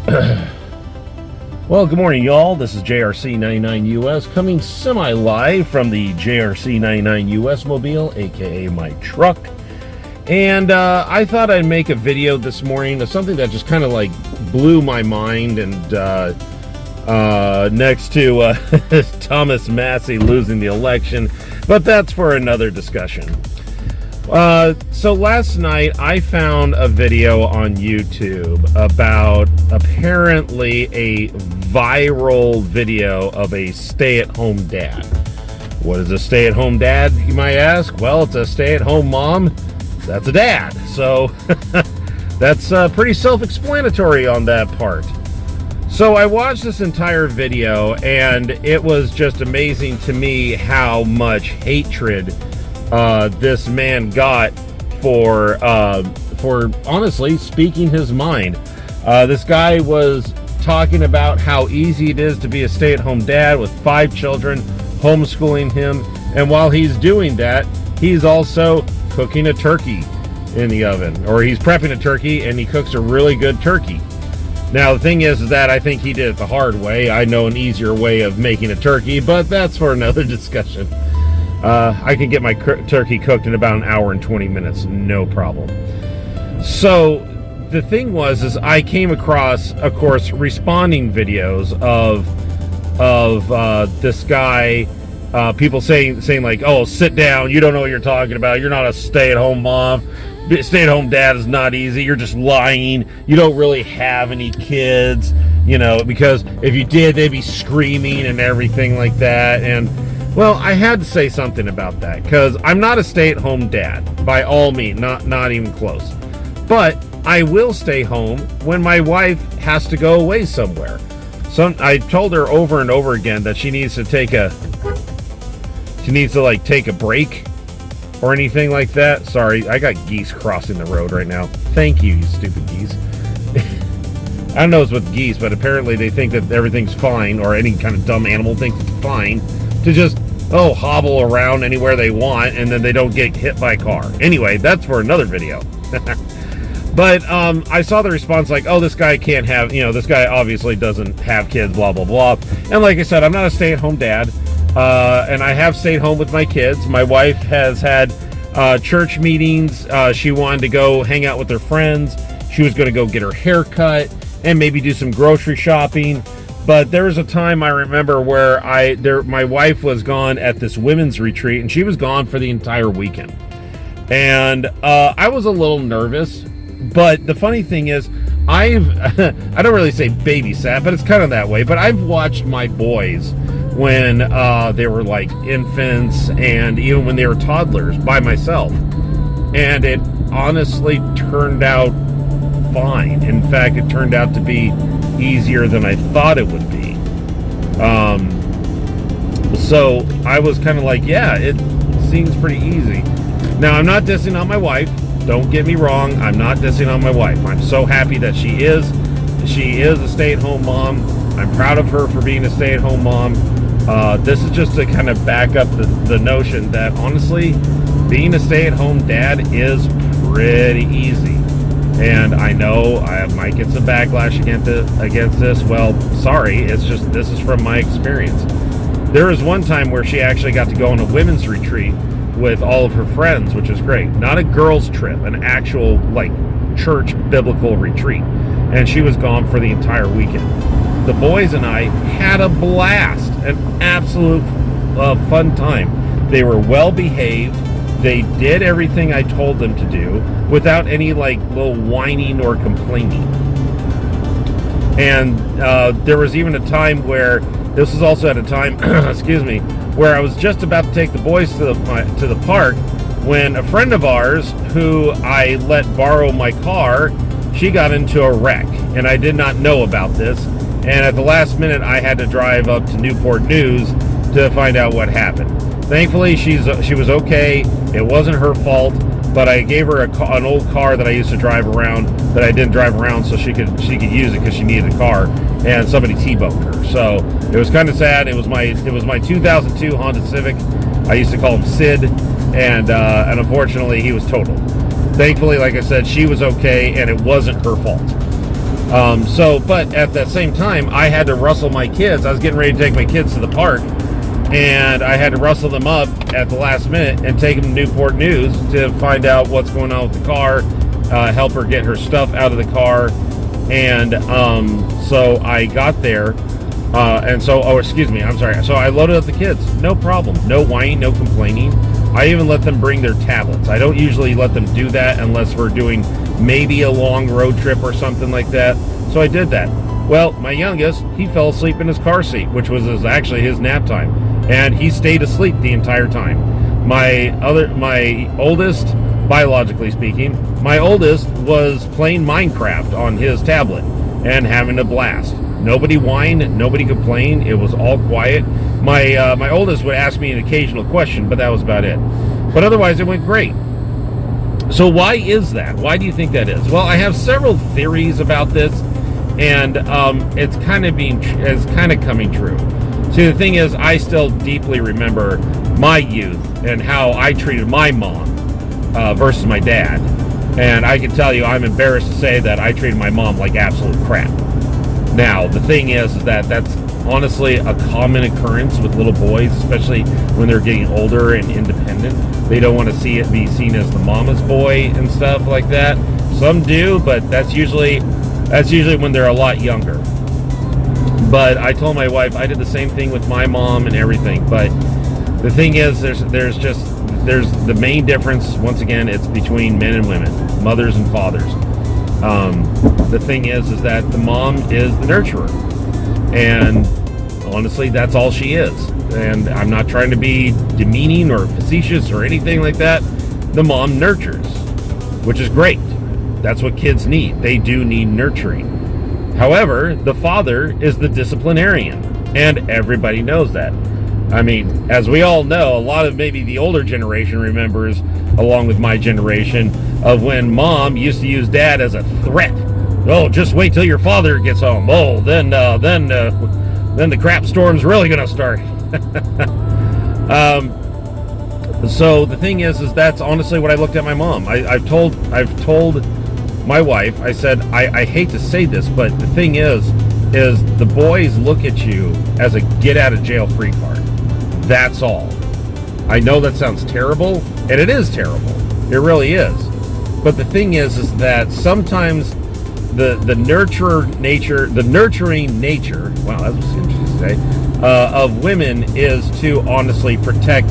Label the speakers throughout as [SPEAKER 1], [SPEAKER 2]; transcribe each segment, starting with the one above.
[SPEAKER 1] Well, good morning, y'all. This is JRC99US coming semi-live from the JRC99US mobile, aka my truck. And I thought I'd make a video this morning of something that just kind of like blew my mind, and next to Thomas Massie losing the election, but that's for another discussion. So last night I found a video on YouTube about apparently a viral video of a stay-at-home dad. What is a stay-at-home dad, you might ask? Well, it's a stay-at-home mom. That's a dad. So that's pretty self-explanatory on that part. So I watched this entire video, and it was just amazing to me how much hatred this man got for honestly speaking his mind. This guy was talking about how easy it is to be a stay-at-home dad with 5 children, homeschooling him, and while he's doing that, he's also cooking a turkey in the oven, or he's prepping a turkey, and he cooks a really good turkey. Now the thing is that I think he did it the hard way. I know an easier way of making a turkey, but that's for another discussion. I can get my turkey cooked in about an hour and 20 minutes, no problem. So the thing is I came across, of course, responding videos of this guy, people saying like, "Oh, sit down, you don't know what you're talking about. You're not a stay-at-home mom. Stay-at-home dad is not easy. You're just lying. You don't really have any kids, because if you did, they'd be screaming and everything like that." And well, I had to say something about that, because I'm not a stay-at-home dad, by all means, not even close. But I will stay home when my wife has to go away somewhere. So I told her over and over again that she needs to take a break or anything like that. Sorry, I got geese crossing the road right now. Thank you, you stupid geese. I don't know what's with geese, but apparently they think that everything's fine, or any kind of dumb animal thinks it's fine to just hobble around anywhere they want, and then they don't get hit by a car. Anyway, that's for another video. But I saw the response like, "Oh, this guy can't have, this guy obviously doesn't have kids, blah blah blah." And like I said, I'm not a stay-at-home dad, and I have stayed home with my kids. My wife has had church meetings. She wanted to go hang out with her friends. She was going to go get her hair cut and maybe do some grocery shopping. But there was a time I remember where my wife was gone at this women's retreat, and she was gone for the entire weekend. And I was a little nervous, but the funny thing is, I don't really say babysat, but it's kind of that way. But I've watched my boys when they were like infants, and even when they were toddlers, by myself. And it honestly turned out fine. In fact, it turned out to be easier than I thought it would be. So I was kind of like, yeah, it seems pretty easy. Now, I'm not dissing on my wife. Don't get me wrong. I'm not dissing on my wife. I'm so happy that she is a stay-at-home mom. I'm proud of her for being a stay-at-home mom. This is just to kind of back up the notion that, honestly, being a stay-at-home dad is pretty easy. And I know I might get some backlash against this. Well, sorry, it's just, this is from my experience. There was one time where she actually got to go on a women's retreat with all of her friends, which is great. Not a girls' trip, an actual, church biblical retreat. And she was gone for the entire weekend. The boys and I had a blast, an absolute fun time. They were well behaved. They did everything I told them to do without any little whining or complaining. And there was even a time where, this was also at a time, excuse me, where I was just about to take the boys to the park when a friend of ours, who I let borrow my car, she got into a wreck, and I did not know about this. And at the last minute, I had to drive up to Newport News to find out what happened. Thankfully, she was okay. It wasn't her fault, but I gave her an old car that I used to drive around, that I didn't drive around, so she could use it because she needed a car, and somebody T-boned her. So it was kind of sad. It was my 2002 Honda Civic. I used to call him Sid, and unfortunately, he was totaled. Thankfully, like I said, she was okay, and it wasn't her fault. But at the same time, I had to rustle my kids. I was getting ready to take my kids to the park, and I had to rustle them up at the last minute and take them to Newport News to find out what's going on with the car, help her get her stuff out of the car. And so I got there, So I loaded up the kids. No problem. No whining, no complaining. I even let them bring their tablets. I don't usually let them do that unless we're doing maybe a long road trip or something like that. So I did that. Well, my youngest, he fell asleep in his car seat, which was actually his nap time. And he stayed asleep the entire time. My oldest, biologically speaking, my oldest was playing Minecraft on his tablet and having a blast. Nobody whined, nobody complained. It was all quiet. My oldest would ask me an occasional question, but that was about it. But otherwise, it went great. So why is that? Why do you think that is? Well, I have several theories about this, and it's kind of coming true. See, the thing is, I still deeply remember my youth and how I treated my mom versus my dad. And I can tell you, I'm embarrassed to say that I treated my mom like absolute crap. Now, the thing is that that's honestly a common occurrence with little boys, especially when they're getting older and independent. They don't want to be seen as the mama's boy and stuff like that. Some do, but that's usually when they're a lot younger. But I told my wife I did the same thing with my mom and everything. But the thing is, there's the main difference. Once again, it's between men and women, mothers and fathers. The thing is that the mom is the nurturer, and honestly, that's all she is. And I'm not trying to be demeaning or facetious or anything like that. The mom nurtures, which is great. That's what kids need. They do need nurturing. However, the father is the disciplinarian, and everybody knows that. I mean, as we all know, a lot of maybe the older generation remembers, along with my generation, of when mom used to use dad as a threat. Oh, just wait till your father gets home. Oh, then the crap storm's really going to start. So the thing is that's honestly what I looked at my mom. I've told my wife, I said, I hate to say this, but the thing is the boys look at you as a get out of jail free card. That's all. I know that sounds terrible, and it is terrible. It really is. But the thing is that sometimes the nurturing nature, wow, that's interesting to say, of women is to honestly protect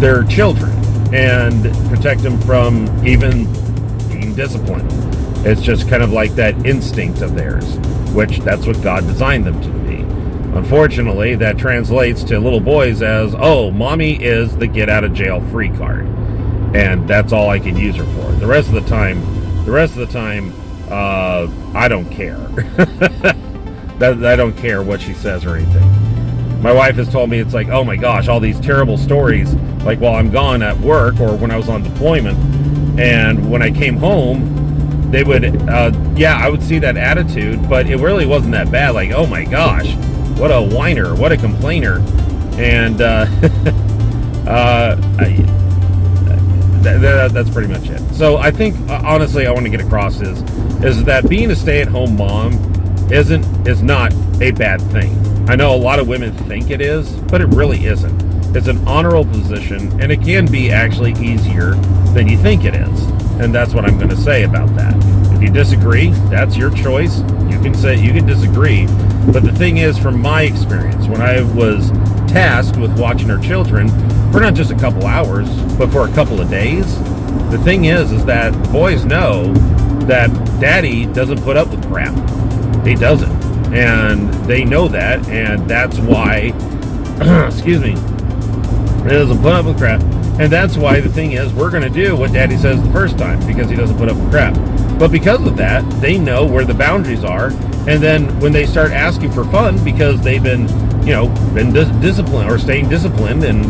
[SPEAKER 1] their children and protect them from even being disciplined. It's just kind of like that instinct of theirs, which that's what God designed them to be. Unfortunately, that translates to little boys as, oh, mommy is the get out of jail free card. And that's all I can use her for. The rest of the time, I don't care. I don't care what she says or anything. My wife has told me, it's like, oh my gosh, all these terrible stories, like while I'm gone at work or when I was on deployment. And when I came home, they would, I would see that attitude, but it really wasn't that bad. Like, oh my gosh, what a whiner, what a complainer. And that's pretty much it. So I think, honestly, I want to get across is that being a stay-at-home mom is not a bad thing. I know a lot of women think it is, but it really isn't. It's an honorable position, and it can be actually easier than you think it is. And that's what I'm going to say about that. If you disagree, that's your choice. You can disagree. But the thing is, from my experience, when I was tasked with watching our children for not just a couple hours, but for a couple of days, the thing is that boys know that daddy doesn't put up with crap. He doesn't. And they know that, and that's why, excuse me, he doesn't put up with crap. And that's why the thing is, we're going to do what daddy says the first time, because he doesn't put up with crap. But because of that, they know where the boundaries are. And then when they start asking for fun, because they've been disciplined or staying disciplined and,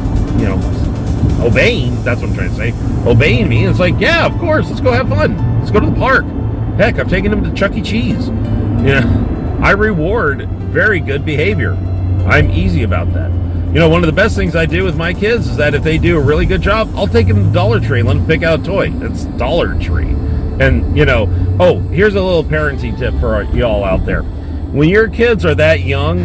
[SPEAKER 1] obeying, that's what I'm trying to say, obeying me, it's like, yeah, of course, let's go have fun. Let's go to the park. Heck, I've taken them to Chuck E. Cheese. I reward very good behavior. I'm easy about that. One of the best things I do with my kids is that if they do a really good job, I'll take them to Dollar Tree and let them pick out a toy. It's Dollar Tree. And, Oh, here's a little parenting tip for y'all out there. When your kids are that young,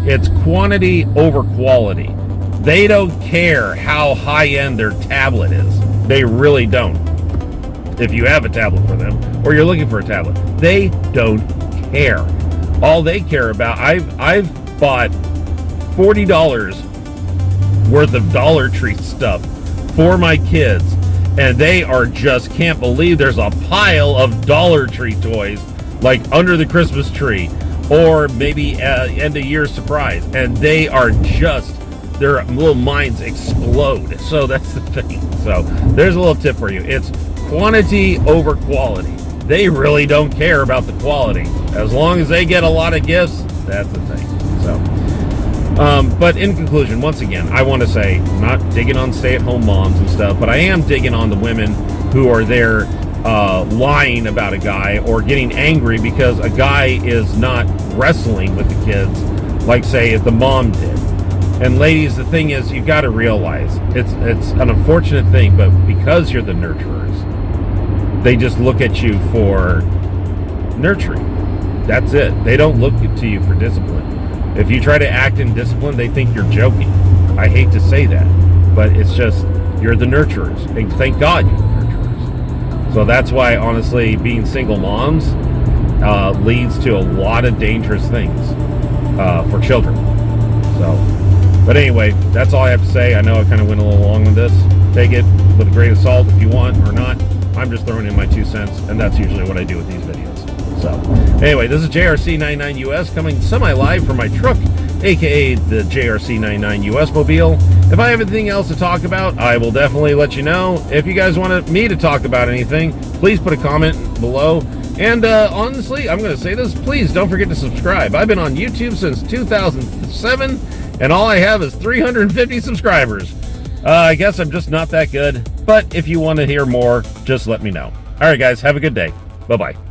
[SPEAKER 1] it's quantity over quality. They don't care how high-end their tablet is. They really don't. If you have a tablet for them, or you're looking for a tablet, they don't care. All they care about, I've bought $40 worth of Dollar Tree stuff for my kids, and they are just can't believe there's a pile of Dollar Tree toys like under the Christmas tree or maybe end of year surprise, and they are just, their little minds explode. So that's the thing. So there's a little tip for you. It's quantity over quality. They really don't care about the quality. As long as they get a lot of gifts, that's the thing. So but in conclusion, once again, I want to say, I'm not digging on stay-at-home moms and stuff, but I am digging on the women who are there lying about a guy or getting angry because a guy is not wrestling with the kids like, say, if the mom did. And ladies, the thing is, you've got to realize it's an unfortunate thing, but because you're the nurturers, they just look at you for nurturing. That's it. They don't look to you for discipline. If you try to act in discipline, they think you're joking. I hate to say that, but it's just, you're the nurturers, and thank God you're the nurturers. So that's why, honestly, being single moms leads to a lot of dangerous things for children. So, but anyway, that's all I have to say. I know I kind of went a little long on this. Take it with a grain of salt if you want or not. I'm just throwing in my 2 cents, and that's usually what I do with these videos. So, anyway, this is JRC99US coming semi-live from my truck, aka the JRC99US Mobile. If I have anything else to talk about, I will definitely let you know. If you guys want me to talk about anything, please put a comment below. And honestly, I'm going to say this, please don't forget to subscribe. I've been on YouTube since 2007, and all I have is 350 subscribers. I guess I'm just not that good, but if you want to hear more, just let me know. All right, guys, have a good day. Bye-bye.